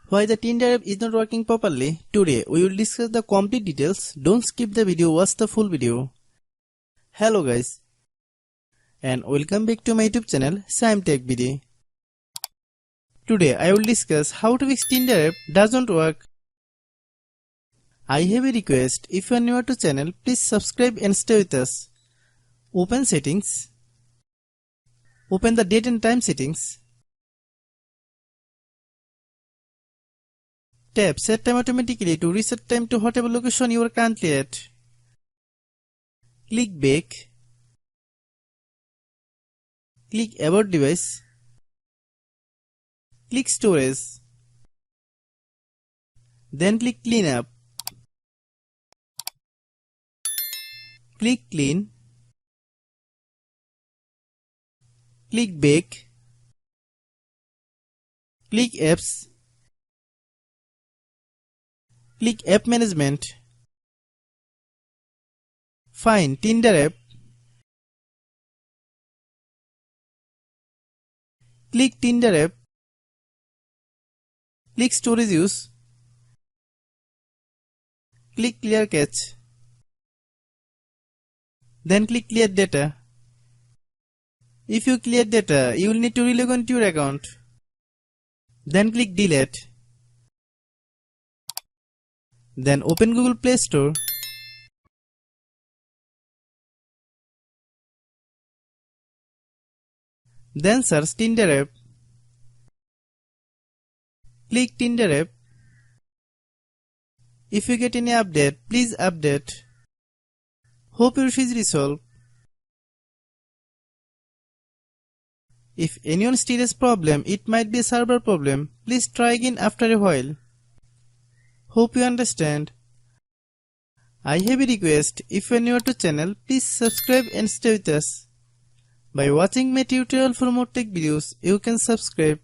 Why the Tinder app is not working properly? Today we will discuss the complete details. Don't skip the video, watch the full video. Hello guys, and welcome back to my YouTube channel Shaem Tech Video. Today I will discuss how to fix Tinder app doesn't work. I have a request. If you are new to channel, please subscribe and stay with us. Open settings. Open the date and time settings. Tap set time automatically to reset time to whatever location you are currently at. Click back. Click about device. Click storage. Then click clean up. Click clean. Click back. Click apps. Click app management. Find Tinder app. Click Tinder app. Click storage use. Click clear cache. Then click clear data. If you clear data, you will need to relog on to your account. Then click delete. Then open Google Play Store. Then search Tinder app. Click Tinder app. If you get any update, please update. Hope your issue is resolved. If anyone still has problem, it might be a server problem. Please try again after a while. Hope you understand. I have a request. If you are new to channel, please subscribe and stay with us. By watching my tutorial for more tech videos, you can subscribe.